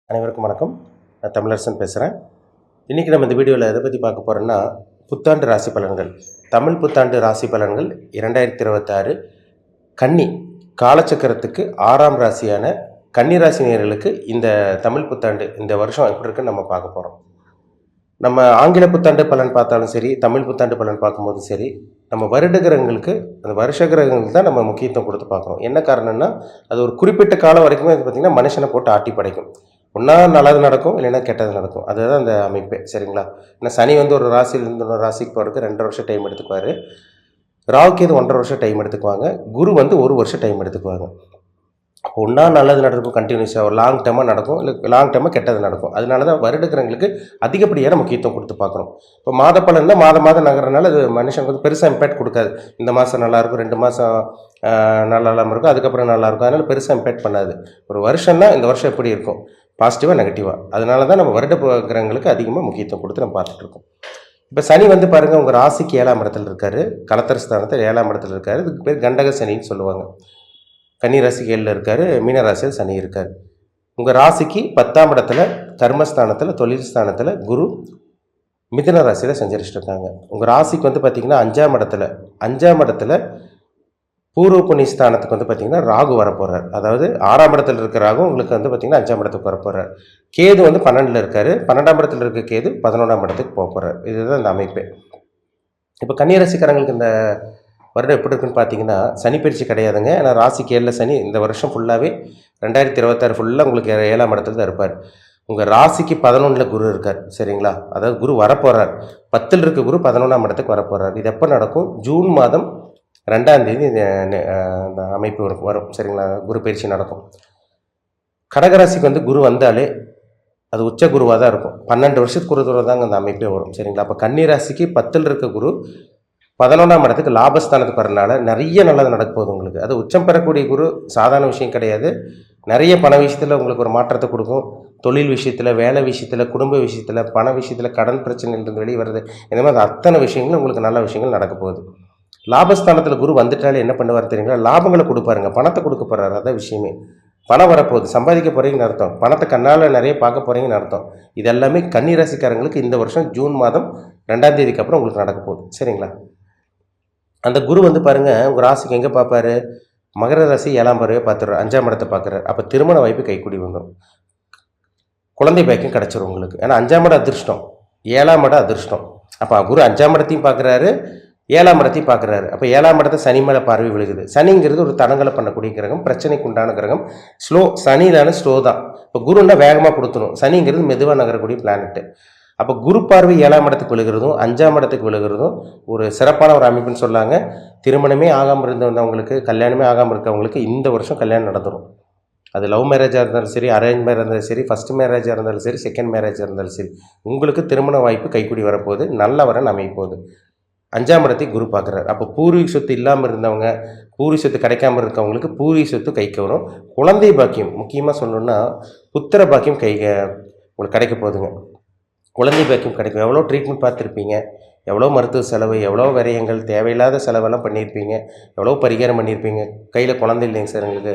அனைவருக்கும் வணக்கம். நான் தமிழரசன் பேசுகிறேன். இன்றைக்கி நம்ம இந்த வீடியோவில் எதை பற்றி பார்க்க போகிறோன்னா, புத்தாண்டு ராசி பலன்கள். தமிழ் புத்தாண்டு ராசி பலன்கள் 2026 கன்னி காலச்சக்கரத்துக்கு 6ஆம் ராசியான கன்னி ராசி நேயர்களுக்கு இந்த தமிழ் புத்தாண்டு இந்த வருஷம் எப்படி இருக்குன்னு நம்ம பார்க்க போகிறோம். நம்ம ஆங்கில புத்தாண்டு பலன் பார்த்தாலும் சரி, தமிழ் புத்தாண்டு பலன் பார்க்கும்போதும் சரி, நம்ம வருட கிரகங்களுக்கு அந்த வருஷ கிரகங்களுக்கு தான் நம்ம முக்கியத்துவம் கொடுத்து பார்க்குறோம். என்ன காரணம்னா, அது ஒரு குறிப்பிட்ட காலம் வரைக்குமே அது பார்த்திங்கன்னா மனுஷனை போட்டு ஆட்டி படைக்கும். ஒன்றா நல்லது நடக்கும், இல்லைன்னா கெட்டது நடக்கும். அதுதான் அந்த அமைப்பே, சரிங்களா? ஏன்னா சனி வந்து ஒரு ராசியிலேருந்து இன்னொரு ராசிக்கு போகிறதுக்கு 2 வருஷம் டைம் எடுத்துக்குவார். ராகுக்கு 1.5 வருஷம் டைம் எடுத்துக்குவாங்க. குரு வந்து 1 வருஷம் டைம் எடுத்துக்குவாங்க. ஒன்றா நல்லது நடக்கும், கண்டினியூஸாக ஒரு லாங் டேர்மாக நடக்கும், இல்லை லாங் டேர்மாக கெட்டது நடக்கும். அதனால தான் வருடக்கிரங்களுக்கு அதிகப்படியான முக்கியத்துவம் கொடுத்து பார்க்குறோம். இப்போ மாத பலன்னா மாதம் நகரனால அது மனுஷனுக்கு வந்து பெருசாக இம்பேக்ட் கொடுக்காது. இந்த மாதம் நல்லாயிருக்கும், 2 மாதம் நல்லா இல்லாமல் இருக்கும், அதுக்கப்புறம் நல்லாயிருக்கும். அதனால் பெருசாக இம்பேக்ட் பண்ணாது. ஒரு வருஷம்னா இந்த வருஷம் எப்படி இருக்கும், பாசிட்டிவாக நெகட்டிவாக. அதனால தான் நம்ம வருட கிரகங்களுக்கு அதிகமாக முக்கியத்துவம் கொடுத்து நம்ம பார்த்துட்ருக்கோம். இப்போ சனி வந்து பாருங்கள், உங்கள் ராசிக்கு 7ஆம் இடத்துல இருக்கார். கலத்தர ஸ்தானத்தில் 7ஆம் இடத்துல இருக்கார். இதுக்கு பேர் கண்டக சனின்னு சொல்லுவாங்க. கன்னி ராசிக்கு 7ல் இருக்கார், மீன ராசியில் சனி இருக்கார். உங்கள் ராசிக்கு 10ஆம் இடத்துல கர்மஸ்தானத்தில் தொழில் ஸ்தானத்தில் குரு மிதுன ராசியில் செஞ்சரிச்சுட்டு இருக்காங்க. உங்கள் ராசிக்கு வந்து பார்த்திங்கன்னா 5ஆம் இடத்துல பூர்வ புண்ணிய ஸ்தானத்துக்கு வந்து பார்த்திங்கன்னா ராகு வரப்போகிறார். அதாவது 6ஆம் இடத்துல இருக்கிற ராகு உங்களுக்கு வந்து பார்த்திங்கன்னா 5ஆம் இடத்துக்கு வரப்போகிறார். கேது வந்து 12ல் இருக்கார். 12ஆம் இடத்துல இருக்க கேது 11ஆம் இடத்துக்கு போக போகிறார். இதுதான் இந்த அமைப்பு. இப்போ கன்னிராசிக்காரங்களுக்கு இந்த வருடம் எப்படி இருக்குன்னு பார்த்தீங்கன்னா, சனி பயிற்சி கிடையாதுங்க. ஏன்னா ராசிக்கு 7ல் சனி இந்த வருஷம் ஃபுல்லாகவே 2026 ஃபுல்லாக உங்களுக்கு 7ஆம் இடத்துல தான் இருப்பார். உங்கள் ராசிக்கு 11ல் குரு இருக்கார், சரிங்களா? அதாவது குரு வரப்போகிறார். 10ல் இருக்க குரு 11ஆம் இடத்துக்கு வரப்போகிறார். இது எப்போ நடக்கும்? ஜூன் மாதம் 2ஆம் தேதி இந்த அமைப்பு வரும், சரிங்களா? குரு பயிற்சி நடக்கும். கடகராசிக்கு வந்து குரு வந்தாலே அது உச்ச குருவாக தான் இருக்கும். 12 வருஷத்துக்கு ஒரு தூரம் தாங்க அந்த அமைப்பே வரும், சரிங்களா? அப்போ கன்னி ராசிக்கு 10ல் இருக்க குரு 11ஆம் இடத்துக்கு லாபஸ்தானத்துக்கு வரனால நிறைய நல்லது நடக்க போகுது உங்களுக்கு. அது உச்சம் பெறக்கூடிய குரு சாதாரண விஷயம் கிடையாது. நிறைய பண விஷயத்தில் உங்களுக்கு ஒரு மாற்றத்தை கொடுக்கும். தொழில் விஷயத்தில், வேலை விஷயத்தில், குடும்ப விஷயத்தில், பண விஷயத்தில், கடன் பிரச்சனையிலிருந்து வெளியே வருது, இந்த மாதிரி அத்தனை விஷயங்களும் உங்களுக்கு நல்ல விஷயங்கள் நடக்க போகுது. லாபஸ்தானத்தில் குரு வந்துட்டாலே என்ன பண்ணுவார் தெரியுங்களா? லாபங்களை கொடுப்பாருங்க, பணத்தை கொடுக்க போகிறாரு. அதான் விஷயமே. பணம் வரப்போகுது, சம்பாதிக்க போகிறீங்கன்னு அர்த்தம். பணத்தை கண்ணால் நிறைய பார்க்க போகிறீங்கன்னு அர்த்தம். இது எல்லாமே கன்னி ராசிக்காரங்களுக்கு இந்த வருஷம் ஜூன் மாதம் 2ஆம் தேதிக்கு அப்புறம் உங்களுக்கு நடக்க போகுது, சரிங்களா? அந்த குரு வந்து பாருங்கள், உங்கள் ராசிக்கு எங்கே பார்ப்பாரு? மகர ராசி 7ஆம் பார்வையை பார்த்துடுறாரு, 5ஆம் இடத்தை பார்க்குறாரு. அப்போ திருமண வாய்ப்பு கைக்கூடி வந்துடும். குழந்தை பாக்கியம் கிடச்சிரும் உங்களுக்கு. ஏன்னா 5ஆம் இடம் அதிர்ஷ்டம், 7ஆம் இடம் அதிர்ஷ்டம். அப்போ குரு 5ஆம் இடத்தையும் பார்க்குறாரு, 7ஆம் இடத்தையும் பார்க்குறாரு. அப்போ 7ஆம் இடத்தை சனி மேலே பார்வை விழுகுது. சனிங்கிறது ஒரு தடங்களை பண்ணக்கூடிய கிரகம், பிரச்சனைக்கு உண்டான கிரகம். சனி தானே ஸ்லோ தான். இப்போ குருன்னா வேகமாக கொடுத்துடும், சனிங்கிறது மெதுவாக நகரக்கூடிய பிளானெட்டு. அப்போ குரு பார்வை 7ஆம் இடத்துக்கு விழுகிறதும் 5ஆம் இடத்துக்கு விழுகிறதும் ஒரு சிறப்பான ஒரு அமைப்புன்னு சொல்லாங்க. திருமணமே ஆகாமல் இருந்தவங்களுக்கு, கல்யாணமே ஆகாமல் இருக்கவங்களுக்கு இந்த வருஷம் கல்யாணம் நடந்துடும். அது லவ் மேரேஜாக இருந்தாலும் சரி, அரேஞ்ச் மேரேஜாக இருந்தாலும் சரி, ஃபஸ்ட் மேரேஜாக இருந்தாலும் சரி, செகண்ட் மேரேஜாக இருந்தாலும் சரி, உங்களுக்கு திருமண வாய்ப்பு கைக்கூடி வரப்போகுது, நல்ல வரன் அமைப்போகுது. 5ஆம் இடத்தை குரு பார்க்குறாரு. அப்போ பூர்வீக சொத்து இல்லாமல் இருந்தவங்க, பூர்வீக சொத்து கிடைக்காமல் இருக்கவங்களுக்கு பூர்வீக சொத்து கைக்கு வரும். குழந்தை பாக்கியம் முக்கியமாக சொல்லணுன்னா புத்திர பாக்கியம் உங்களுக்கு கிடைக்க போகுதுங்க. குழந்தை பாக்கியம் கிடைக்கும். எவ்வளோ ட்ரீட்மெண்ட் பார்த்துருப்பீங்க, எவ்வளோ மருத்துவ செலவு, எவ்வளோ விரயங்கள், தேவையில்லாத செலவெல்லாம் பண்ணியிருப்பீங்க, எவ்வளோ பரிகாரம் பண்ணியிருப்பீங்க. கையில் குழந்தை இல்லைங்க சார், எங்களுக்கு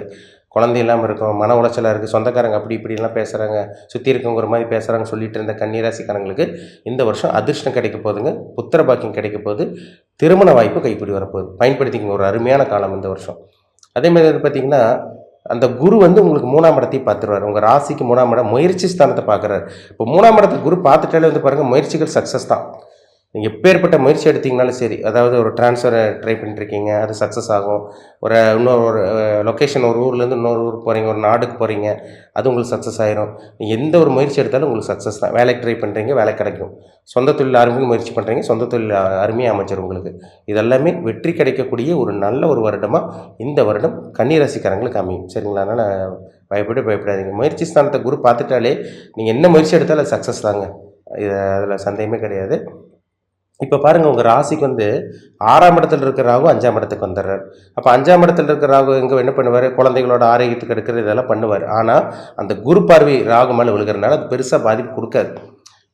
குழந்தை இல்லாமல் இருக்கும், மன உளைச்சலாக இருக்குது, சொந்தக்காரங்க அப்படி இப்படிலாம் பேசுகிறாங்க, சுற்றி இருக்கவங்க ஒரு மாதிரி பேசுகிறாங்க சொல்லிட்டு இருந்த கன்னிராசிக்காரங்களுக்கு இந்த வருஷம் அதிர்ஷ்டம் கிடைக்க போகுதுங்க. புத்திர பாக்கியம் கிடைக்க போகுது. திருமண வாய்ப்பு கைப்பிடி வரப்போகுது. பயன்படுத்திங்க, ஒரு அருமையான காலம் இந்த வருஷம். அதேமாதிரி வந்து பார்த்திங்கன்னா, அந்த குரு வந்து உங்களுக்கு 3ஆம் இடத்தையும் பார்த்துருவார். உங்கள் ராசிக்கு 3ஆம் இடம் முயற்சி ஸ்தானத்தை பார்க்குறாரு. இப்போ 3ஆம் இடத்தை குரு பார்த்துட்டாலே வந்து பாருங்கள், முயற்சிகள் சக்ஸஸ் தான். நீங்கள் எப்பேற்பட்ட முயற்சி எடுத்திங்கனாலும் சரி, அதாவது ஒரு ட்ரான்ஸ்ஃபரை ட்ரை பண்ணிட்டுருக்கீங்க, அது சக்ஸஸ் ஆகும். இன்னொரு லொக்கேஷன், ஒரு ஊர்லேருந்து இன்னொரு ஊருக்கு போகிறீங்க, ஒரு நாடுக்கு போகிறீங்க, அது உங்களுக்கு சக்ஸஸ் ஆகிரும். நீங்கள் எந்த ஒரு முயற்சி எடுத்தாலும் உங்களுக்கு சக்ஸஸ் தான். வேலைக்கு ட்ரை பண்ணுறீங்க, வேலை கிடைக்கும். சொந்த தொழில் ஆரம்பிக்க முயற்சி பண்ணுறீங்க, சொந்த தொழில் அருமையாக அமைச்சிடும் உங்களுக்கு. இதெல்லாமே வெற்றி கிடைக்கக்கூடிய ஒரு நல்ல ஒரு வருடமாக இந்த வருடம் கன்னிராசிக்காரங்களுக்கு அமையும், சரிங்களா? அதனால் பயப்படாதீங்க. முயற்சி ஸ்தானத்தை குரு பார்த்துட்டாலே நீங்கள் என்ன முயற்சி எடுத்தாலும் அது சக்ஸஸ் தாங்க. அதில் சந்தேகமே கிடையாது. இப்போ பாருங்கள், உங்கள் ராசிக்கு வந்து 6ஆம் இடத்துல இருக்கிற ராகு 5ஆம் இடத்துக்கு வந்துடுறார். அப்போ 5ஆம் இடத்துல இருக்கிற ராகு என்ன பண்ணுவார்? குழந்தைகளோட ஆரோக்கியத்துக்கு எடுக்கிறது இதெல்லாம் பண்ணுவார். ஆனால் அந்த குரு பார்வை ராகு மேலே விழுகிறதுனால அது பெருசாக பாதிப்பு கொடுக்காது.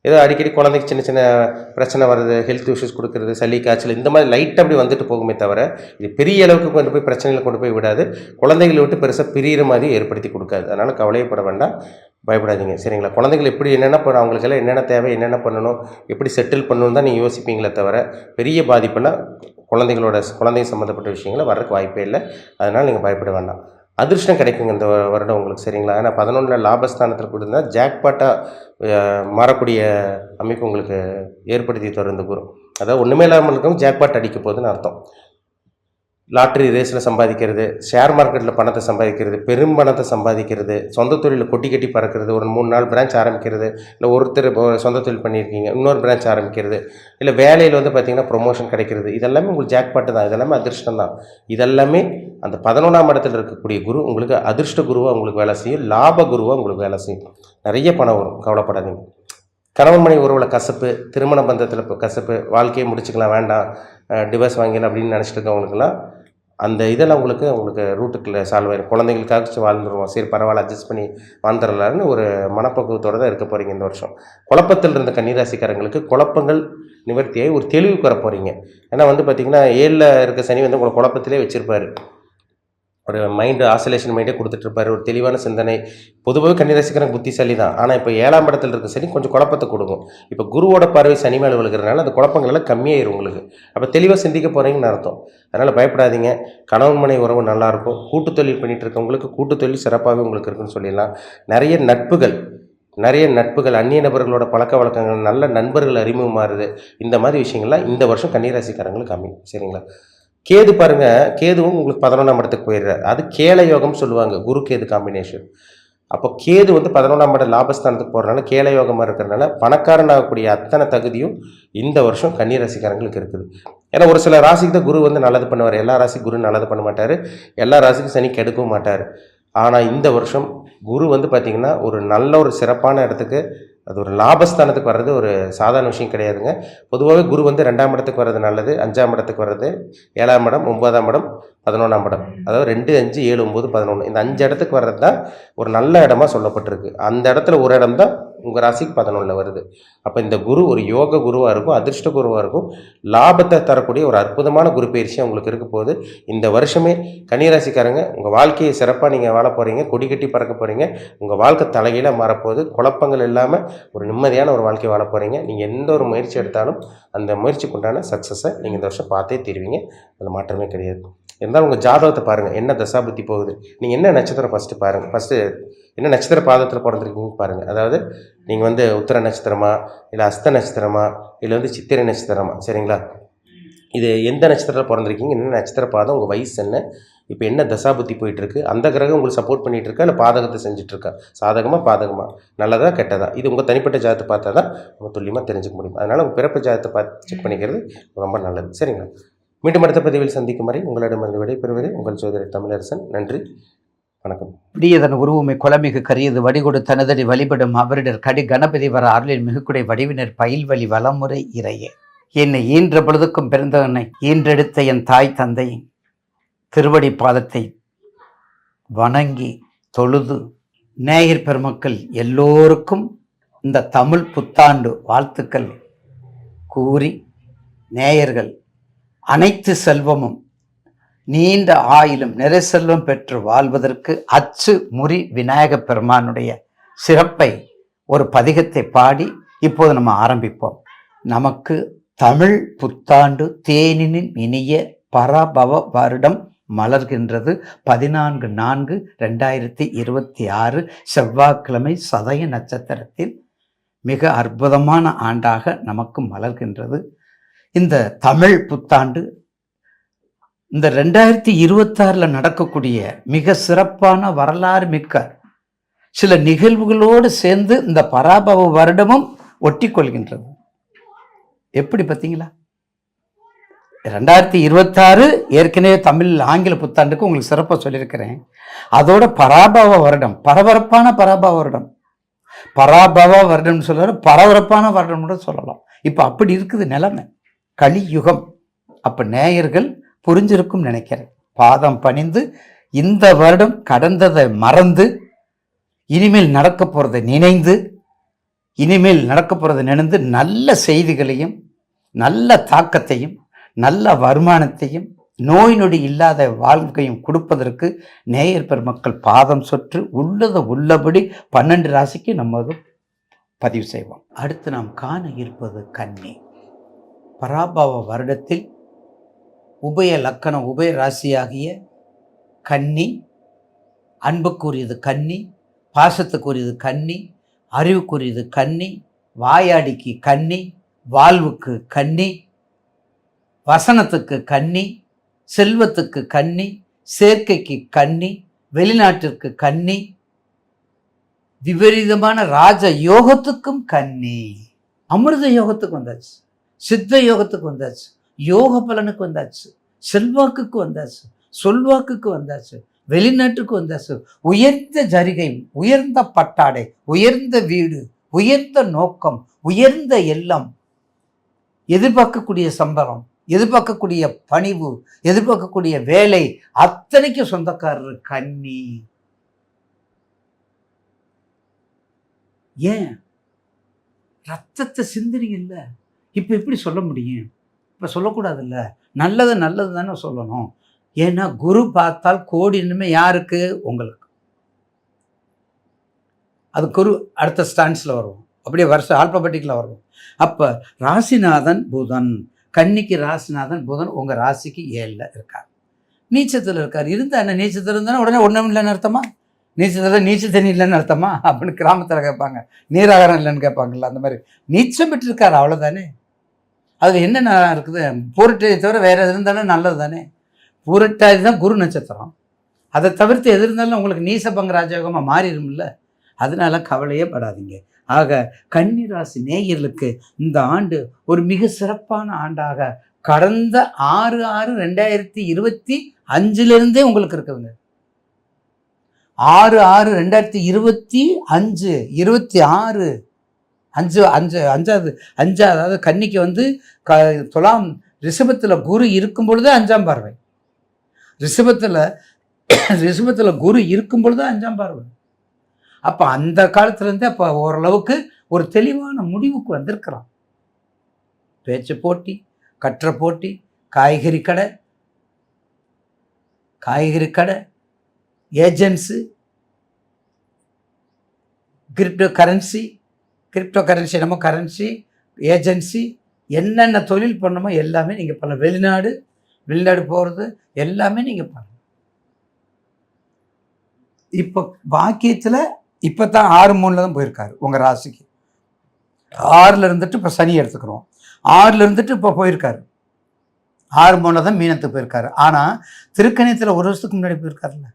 ஏதோ அடிக்கடி குழந்தைக்கு சின்ன சின்ன பிரச்சனை வருது, ஹெல்த் இஷ்யூஸ் கொடுக்குறது, சளி காய்ச்சல், இந்த மாதிரி லைட்டாக அப்படி வந்துட்டு போகுமே தவிர இது பெரிய அளவுக்கு கொண்டு போய் பிரச்சனைகளை கொண்டு போய் விடாது. குழந்தைகளை விட்டு பெருசாக பிரியிற மாதிரி ஏற்படுத்தி கொடுக்காது. அதனால் கவலையப்பட வேண்டாம். பயப்படாதீங்க சரிங்களா. குழந்தைகள் எப்படி என்னென்ன பண்ண அவங்களுக்கெல்லாம் என்னென்ன தேவை, என்னென்ன பண்ணணும், எப்படி செட்டில் பண்ணணும் தான் நீங்கள் யோசிப்பீங்களே தவிர பெரிய பாதிப்பெல்லாம் குழந்தை சம்மந்தப்பட்ட விஷயங்களை வர்றதுக்கு வாய்ப்பே இல்லை. அதனால் நீங்கள் பயப்பட வேண்டாம். அதிர்ஷ்டம் கிடைக்குங்க இந்த வருடம் உங்களுக்கு சரிங்களா. ஏன்னா 11 லாபஸ்தானத்தில் கொடுத்தா ஜாக்பாட்டாக மாறக்கூடிய அமைப்பு உங்களுக்கு ஏற்படுத்தி தரும் இந்த குரு. அதாவது ஒன்றுமே இல்லாமல் இருக்கவும் ஜாக்பாட் அடிக்க போகுதுன்னு அர்த்தம். லாட்ரி ரேஸில் சம்பாதிக்கிறது, ஷேர் மார்க்கெட்டில் பணத்தை சம்பாதிக்கிறது, பெரும் பணத்தை சம்பாதிக்கிறது, சொந்த தொழிலில் கொட்டி கட்டி பறக்கிறது, ஒரு 3-4 பிரான்ச் ஆரம்பிக்கிறது, இல்லை ஒருத்தர் சொந்த தொழில் பண்ணியிருக்கீங்க இன்னொரு பிரான்ச் ஆரம்பிக்கிறது, இல்லை வேலையில் வந்து பார்த்திங்கன்னா ப்ரொமோஷன் கிடைக்கிறது, இதெல்லாமே உங்களுக்கு ஜாக்பாட்டு தான். இதெல்லாமே அதிர்ஷ்டம் தான். இதெல்லாமே அந்த 11ஆம் இடத்துல இருக்கக்கூடிய குரு உங்களுக்கு அதிர்ஷ்ட குருவாக உங்களுக்கு வேலை செய்யும், லாப குருவாக உங்களுக்கு வேலை செய்யும். நிறைய பணம் வரும், கவலைப்படாதீங்க. கணவன் மனைவி உறவில் கசப்பு, திருமண பந்தத்தில் கசப்பு, வாழ்க்கையை முடிச்சுக்கலாம் வேண்டாம் டிவோர்ஸ் வாங்கிடலாம் அப்படின்னு நினச்சிட்டு இருக்கவங்களுக்குலாம் அந்த இதெல்லாம் உங்களுக்கு ரூட்டுக்குள்ளே சால்வ் ஆயிடும். குழந்தைங்களுக்காக வாழ்ந்துருவோம், சரி பரவாயில்ல அட்ஜஸ்ட் பண்ணி வாழ்ந்துடலான்னு ஒரு மனப்பக்குவத்தோடு தான் இருக்க போகிறீங்க இந்த வருஷம். குழப்பத்தில் இருந்த கன்னிராசிக்காரங்களுக்கு குழப்பங்கள் நிவர்த்தியாகி ஒரு தெளிவுக்கு வர போகிறீங்க. ஏன்னா வந்து பார்த்திங்கன்னா 7ல் இருக்க சனி வந்து உங்களை குழப்பத்திலே வச்சுருப்பார். ஒரு மைண்டு ஆசோலேஷன் மைண்டே கொடுத்துட்ருப்பார். ஒரு தெளிவான சிந்தனை. பொதுவாகவே கன்னிராசிக்காரங்க புத்திசாலி தான். ஆனால் இப்போ 7ஆம் இடத்துல இருக்க சனி கொஞ்சம் குழப்பத்தை கொடுக்கும். இப்போ குருவோட பார்வை சனி மேலே விழுகிறதுனால அந்த குழப்பங்கள் எல்லாம் கம்மியாயிரும் உங்களுக்கு. அப்போ தெளிவாக சிந்திக்க போகிறீங்கன்னு அர்த்தம். அதனால் பயப்படாதீங்க. கணவன் மனைவி உறவு நல்லாயிருக்கும். கூட்டு தொழில் பண்ணிகிட்டு இருக்கவங்களுக்கு கூட்டு தொழில் சிறப்பாகவே உங்களுக்கு இருக்குன்னு சொல்லிடலாம். நிறைய நட்புகள் அந்நிய நபர்களோட பழக்க வழக்கங்கள், நல்ல நண்பர்கள் அறிமுகமாறுது. இந்த மாதிரி விஷயங்கள்லாம் இந்த வருஷம் கன்னிராசிக்காரங்களுக்கு அமையும் சரிங்களா. கேது பாருங்க, கேதுவும் உங்களுக்கு 11ஆம் இடத்துக்கு போயிடுறாரு. அது கேல யோகம் சொல்லுவாங்க, குரு கேது காம்பினேஷன். அப்போ கேது வந்து 11ஆம் இடம் லாபஸ்தானத்துக்கு போகிறனால கேல யோகமாக இருக்கிறதுனால பணக்காரன் ஆகக்கூடிய அத்தனை தகுதியும் இந்த வருஷம் கன்னிராசிக்காரங்களுக்கு இருக்குது. ஏன்னா ஒரு சில ராசிக்கு தான் குரு வந்து நல்லது பண்ணுவார், எல்லா ராசிக்கு குரு நல்லது பண்ண மாட்டார், எல்லா ராசிக்கும் சனி கெடுக்கவும் மாட்டார். ஆனால் இந்த வருஷம் குரு வந்து பார்த்திங்கன்னா ஒரு நல்ல ஒரு சிறப்பான இடத்துக்கு, அது ஒரு லாபஸ்தானத்துக்கு வர்றது ஒரு சாதாரண விஷயம் கிடையாதுங்க. பொதுவாகவே குரு வந்து 2ஆம் இடத்துக்கு வர்றது நல்லது, 5ஆம் இடத்துக்கு வர்றது, 7ஆம் இடம், 9ஆம் இடம், 11ஆம் இடம், அதாவது 2, 5, 7, 9, 11 இந்த 5 இடத்துக்கு வர்றது தான் ஒரு நல்ல இடமா சொல்லப்பட்டிருக்கு. அந்த இடத்துல ஒரு இடம் தான் உங்கள் ராசிக்கு 11ல் வருது. அப்போ இந்த குரு ஒரு யோக குருவாக இருக்கும், அதிர்ஷ்ட குருவாக இருக்கும், லாபத்தை தரக்கூடிய ஒரு அற்புதமான குரு பயிற்சியாக உங்களுக்கு இருக்க போகுது. இந்த வருஷமே கன்னிராசிக்காரங்க உங்கள் வாழ்க்கையை சிறப்பாக நீங்கள் வாழ போகிறீங்க, கொடி கட்டி பறக்க போகிறீங்க. உங்கள் வாழ்க்கை தலைகீழாக மாறப்போகுது. குழப்பங்கள் இல்லாமல் ஒரு நிம்மதியான ஒரு வாழ்க்கை வாழ போகிறீங்க. நீங்கள் எந்த ஒரு முயற்சி எடுத்தாலும் அந்த முயற்சிக்கு உண்டான சக்ஸஸை நீங்கள் இந்த வருஷம் பார்த்தே தீருவீங்க. அதில் மாற்றமே கிடையாது. இருந்தாலும் உங்கள் ஜாதகத்தை பாருங்கள், என்ன தசாபுத்தி போகுது, நீங்கள் என்ன நட்சத்திரம் ஃபஸ்ட்டு பாருங்கள். ஃபஸ்ட்டு என்ன நட்சத்திர பாதத்தில் பிறந்திருக்கீங்கன்னு பாருங்கள். அதாவது நீங்கள் வந்து உத்திர நட்சத்திரமா, இல்லை அஸ்த நட்சத்திரமா, இல்லை வந்து சித்திரை நட்சத்திரமா, சரிங்களா. இது எந்த நட்சத்திரத்தில் பிறந்திருக்கீங்க, என்ன நட்சத்திர பாதம், உங்கள் வயசு என்ன, இப்போ என்ன தசாபுத்தி போயிட்டுருக்கு, அந்த கிரகம் உங்களுக்கு சப்போர்ட் பண்ணிகிட்டு இருக்கா, இல்லை பாதகத்தை செஞ்சுட்ருக்கா, சாதகமாக பாதகமாக, நல்லதா கெட்டதா, இது உங்கள் தனிப்பட்ட ஜாதகத்தை பார்த்தா தான் நம்ம துல்லியமாக தெரிஞ்சுக்க முடியும். அதனால் உங்கள் பிறப்பு ஜாதகத்தை பார்த்து செக் பண்ணிக்கிறது ரொம்ப நல்லது சரிங்களா. மீண்டும் அடுத்த பதிவில் சந்திக்கும் வரை உங்களிடமிருந்து விடைபெறுவது உங்கள் சோதரி தமிழரசன். நன்றி, வணக்கம். பிடியதன் உருவமை குலமிகு கரியது வடிகொடு தனதடி வழிபடும் அவரிடர் கடி கணபதி வர அருளின் மிகுக்குடை வடிவினர் பயில்வழி வளமுறை இறையே. என்னை ஈன்ற பொழுதுக்கும் பிறந்தவனை ஈன்றெடுத்த என் தாய் தந்தை திருவடி பாதத்தை வணங்கி தொழுது நேயர் பெருமக்கள் எல்லோருக்கும் இந்த தமிழ் புத்தாண்டு வாழ்த்துக்கள் கூறி, நேயர்கள் அனைத்து செல்வமும் நீண்ட ஆயிலும் நிறை செல்வம் பெற்று வாழ்வதற்கு அச்சு முறி விநாயக பெருமானுடைய சிறப்பை ஒரு பதிகத்தை பாடி இப்போது நம்ம ஆரம்பிப்போம். நமக்கு தமிழ் புத்தாண்டு தேனினின் இனிய பராபவ வருடம் மலர்கின்றது. 14/4/2026 செவ்வாய்க்கிழமை சதய நட்சத்திரத்தில் மிக அற்புதமான ஆண்டாக நமக்கு மலர்கின்றது. இந்த தமிழ் புத்தாண்டு இந்த 2026 நடக்கக்கூடிய மிக சிறப்பான வரலாறு மிக்க சில நிகழ்வுகளோடு சேர்ந்து இந்த பராபவ வருடமும் ஒட்டி கொள்கின்றது. எப்படி பார்த்தீங்களா? 2026 ஏற்கனவே தமிழ் ஆங்கில புத்தாண்டுக்கு உங்களுக்கு சிறப்பாக சொல்லியிருக்கிறேன். அதோட பராபவ வருடம், பரபரப்பான பராபவ வருடம், பராபவ வருடம்னு சொல்ல பரபரப்பான வருடம் கூட சொல்லலாம். இப்போ அப்படி இருக்குது நிலைமை, கலியுகம். அப்போ நேயர்கள் புரிஞ்சிருக்கும் நினைக்கிறேன். பாதம் பணிந்து இந்த வருடம் கடந்ததை மறந்து இனிமேல் நடக்க போகிறதை நினைந்து நல்ல செய்திகளையும் நல்ல தாக்கத்தையும் நல்ல வருமானத்தையும் நோய் நொடி இல்லாத வாழ்க்கையும் கொடுப்பதற்கு நேயர் பெருமக்கள் பாதம் சொற்று உள்ளதை உள்ளபடி 12 ராசிக்கு நம்ம பதிவு செய்வோம். அடுத்து நாம் காண இருப்பது கன்னி. பராபவ வருடத்தில் உபய லக்கணம் உபய ராசியாகிய கன்னி, அன்புக்குரியது கன்னி, பாசத்துக்குரியது கன்னி, அறிவுக்குரியது கன்னி, வாயாடிக்கு கன்னி, வாழ்வுக்கு கன்னி, வசனத்துக்கு கன்னி, செல்வத்துக்கு கன்னி, சேர்க்கைக்கு கன்னி, வெளிநாட்டிற்கு கன்னி, விபரீதமான ராஜ யோகத்துக்கும் கன்னி. அமிர்த யோகத்துக்கு வந்தாச்சு, சித்த யோகத்துக்கு வந்தாச்சு, யோக பலனுக்கு வந்தாச்சு, செல்வாக்குக்கு வந்தாச்சு, சொல்வாக்குக்கு வந்தாச்சு, வெளிநாட்டுக்கு வந்தாச்சு. உயர்ந்த ஜரிகை, உயர்ந்த பட்டாடை, உயர்ந்த வீடு, உயர்ந்த நோக்கம், உயர்ந்த எண்ணம், எதிர்பார்க்கக்கூடிய சம்பளம், எதிர்பார்க்கக்கூடிய பணிவு, எதிர்பார்க்கக்கூடிய வேலை, அத்தனைக்கு சொந்தக்காரர் கன்னி. ஏன் ரத்தத்தை சிந்திரிங்கல்ல, இப்ப எப்படி சொல்ல முடியும்? இப்ப சொல்லக்கூடாதுல்ல. நல்லது நல்லது தானே சொல்லணும். ஏன்னா குரு பார்த்தால் கோடி நன்மை யாருக்கு? உங்களுக்கு. அது குரு அடுத்த ஸ்டாண்ட்ஸில் வரும், அப்படியே வருஷம் ஆல்பபெட்டிக்கில் வரும். அப்போ ராசிநாதன் புதன், கன்னிக்கு ராசிநாதன் புதன் உங்கள் ராசிக்கு 7ல் இருக்கார், நீச்சத்தில் இருக்கார். இருந்தால் என்ன, நீச்சத்தில் இருந்தாலும் உடனே ஒன்றும் இல்லைன்னு அர்த்தமா? நீச்சத்தில் நீச்சல் தண்ணி இல்லைன்னு அர்த்தமா அப்படின்னு கிராமத்தில் கேட்பாங்க. நீராகாரம் இல்லைன்னு கேட்பாங்கல்ல, அந்த மாதிரி நீச்சம் பெற்றிருக்காரு, அவ்வளோதானே. அதில் என்ன இருக்குது? பூரட்டாதி தவிர வேறு எது இருந்தாலும் நல்லது தானே. பூரட்டாதி தான் குரு நட்சத்திரம், அதை தவிர்த்து எது இருந்தாலும் உங்களுக்கு நீசபங்க ராஜயோகமாக மாறிடும்ல. அதனால கவலையே படாதீங்க. ஆக கன்னிராசி நேயர்களுக்கு இந்த ஆண்டு ஒரு மிக சிறப்பான ஆண்டாக கடந்த 6/6/2025 உங்களுக்கு இருக்குதுங்க. 6/6/2025 26 5 அதாவது கன்னிக்கு துலாம் ரிஷபத்தில் குரு இருக்கும் பொழுது 5ஆம் பார்வை, ரிஷபத்தில் குரு இருக்கும் பொழுது 5ஆம் பார்வை. அப்போ அந்த காலத்துலேருந்தே அப்போ ஓரளவுக்கு ஒரு தெளிவான முடிவுக்கு வந்திருக்கிறான். பேச்சு போட்டி, கற்ற போட்டி, காய்கறி கடை, ஏஜென்ட்ஸு, கிரிப்டோ கரன்சி நம்ம கரன்சி ஏஜென்சி, என்னென்ன தொழில் பண்ணணுமோ எல்லாமே நீங்கள் பண்ணலாம். வெளிநாடு போகிறது எல்லாமே நீங்கள் பண்ணலாம். இப்போ பாக்கியத்தில் இப்போ தான் 6/3 தான் போயிருக்காரு உங்கள் ராசிக்கு. 6ல் இருந்துட்டு இப்போ சனி எடுத்துக்கிறோம், 6ல் இருந்துட்டு இப்போ போயிருக்காரு. 6/3 தான் மீனத்துக்கு போயிருக்காரு. ஆனால் திருக்கணியத்தில் 1 வருஷத்துக்கு முன்னாடி போயிருக்காருல்ல.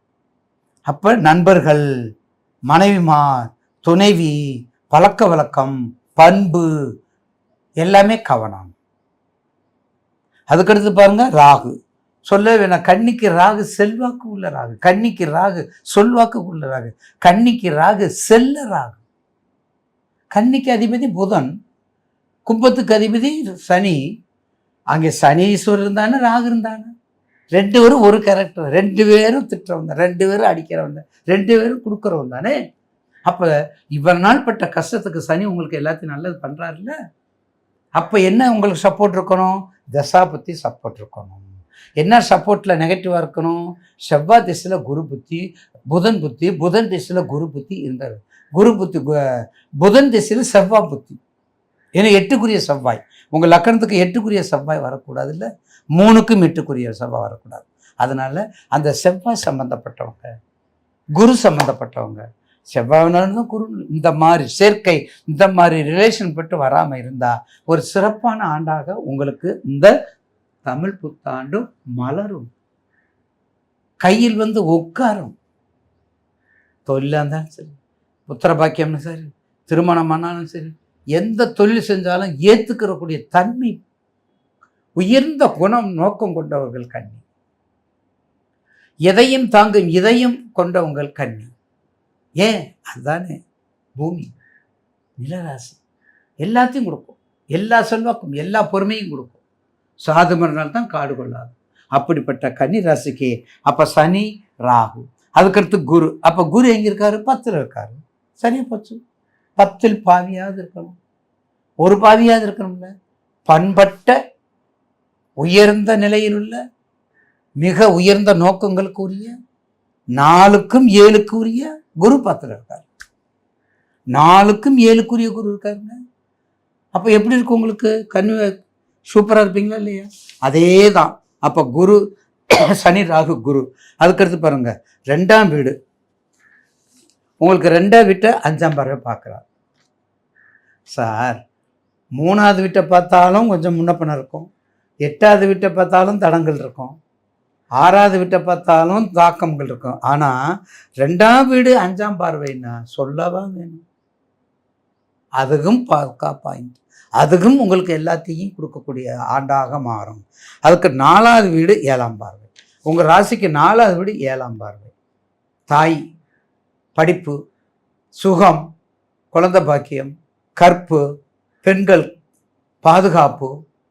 அப்போ நண்பர்கள், மனைவிமார், துணைவி, பழக்க வழக்கம், பண்பு எல்லாமே கவனம். அதுக்கடுத்து பாருங்க ராகு, சொல்ல வேணாம். கன்னிக்கு ராகு செல்வாக்கு உள்ள ராகு, கன்னிக்கு ராகு சொல்வாக்கு உள்ள ராகு, கன்னிக்கு ராகு செல்ல ராகு. கன்னிக்கு அதிபதி புதன், கும்பத்துக்கு அதிபதி சனி. அங்கே சனீஸ்வரர் இருந்தானே, ராகு இருந்தானே, 2 பேரும் ஒரு கேரக்டர், 2 பேரும் திட்டுறவங்க, 2 பேரும் அடிக்கிறவங்க, 2 பேரும் கொடுக்குறவங்க தானே. அப்போ இவ்வளவு நாள் பட்ட கஷ்டத்துக்கு சனி உங்களுக்கு எல்லாத்தையும் நல்லது பண்ணுறாருல்ல. அப்போ என்ன உங்களுக்கு சப்போர்ட் இருக்கணும்? தசா புத்தி சப்போர்ட் இருக்கணும். என்ன சப்போர்ட்டில் நெகட்டிவாக இருக்கணும்? செவ்வாய் திசையில் குரு புத்தி, புதன் திசையில் குரு புத்தி இருந்தார். புதன் திசையில் செவ்வாய் புத்தி. ஏன்னா 8க்குரிய செவ்வாய், உங்கள் லக்கணத்துக்கு 8க்குரிய செவ்வாய் வரக்கூடாது, இல்லை 3க்கும் 8க்குரிய செவ்வாய் வரக்கூடாது. அதனால அந்த செவ்வாய் சம்மந்தப்பட்டவங்க, குரு சம்மந்தப்பட்டவங்க, செவ்வாய்னாலும் குரு, இந்த மாதிரி சேர்க்கை, இந்த மாதிரி ரிலேஷன் பட்டு வராமல் இருந்தால் ஒரு சிறப்பான ஆண்டாக உங்களுக்கு இந்த தமிழ் புத்தாண்டும் மலரும், கையில் உட்காரும். தொழிலாக இருந்தாலும் சரி, புத்திர பாக்கியம்னு சரி, திருமணமானாலும் சரி, எந்த தொழில் செஞ்சாலும் ஏற்றுக்கிறக்கூடிய தன்மை, உயர்ந்த குணம், நோக்கம் கொண்டவர்கள் கன்னி. எதையும் தாங்கும் இதயம் கொண்டவங்கள் கன்னி. ஏன்? அதுதானே பூமி, நிலராசி, எல்லாத்தையும் கொடுக்கும், எல்லா செல்வாக்கும், எல்லா பொறுமையும் கொடுக்கும். சாது மறுநாள் தான் காடு கொள்ளாது. அப்படிப்பட்ட கன்னி ராசிக்கு அப்போ சனி ராகு, அதுக்கடுத்து குரு. அப்போ குரு எங்கே இருக்காரு? 10ல் இருக்காரு. சனி போச்சு, 10ல் பாவியாவது இருக்கணும், ஒரு பாவியாவது இருக்கணும்ல. பண்பட்ட உயர்ந்த நிலையில் உள்ள மிக உயர்ந்த நோக்கங்களுக்கு உரிய 4க்கும் 7க்கு உரிய குரு பத்துல இருக்காரு. 4க்கும் 7க்குரிய குரு இருக்காருங்க. அப்போ எப்படி இருக்கு உங்களுக்கு? சூப்பராக இருப்பீங்களா இல்லையா? அதே தான். அப்போ குரு சனி ராகு குரு. அதுக்கடுத்து பாருங்க 2ஆம் வீடு உங்களுக்கு 2ஆம் வீட்டை 5ஆம் பார்வை பார்க்குறார். சார் 3ஆவது வீட்டை பார்த்தாலும் கொஞ்சம் முன்னப்பணம் இருக்கும், 8ஆவது வீட்டை பார்த்தாலும் தடங்கள் இருக்கும், 6ஆவது வீட்டை பார்த்தாலும் தாக்கங்கள் இருக்கும். ஆனால் 2ஆம் வீடு 5ஆம் பார்வைன்னா சொல்லவா வேணும்? அதுக்கும் பாயிண்ட். அதுக்கும் உங்களுக்கு எல்லாத்தையும் கொடுக்கக்கூடிய ஆண்டாக மாறும். அதுக்கு 4ஆவது வீடு 7ஆம் பார்வை. உங்கள் ராசிக்கு 4ஆவது வீடு 7ஆம் பார்வை. தாய், படிப்பு, சுகம், குழந்தை பாக்கியம், கற்பு, பெண்கள் பாதுகாப்பு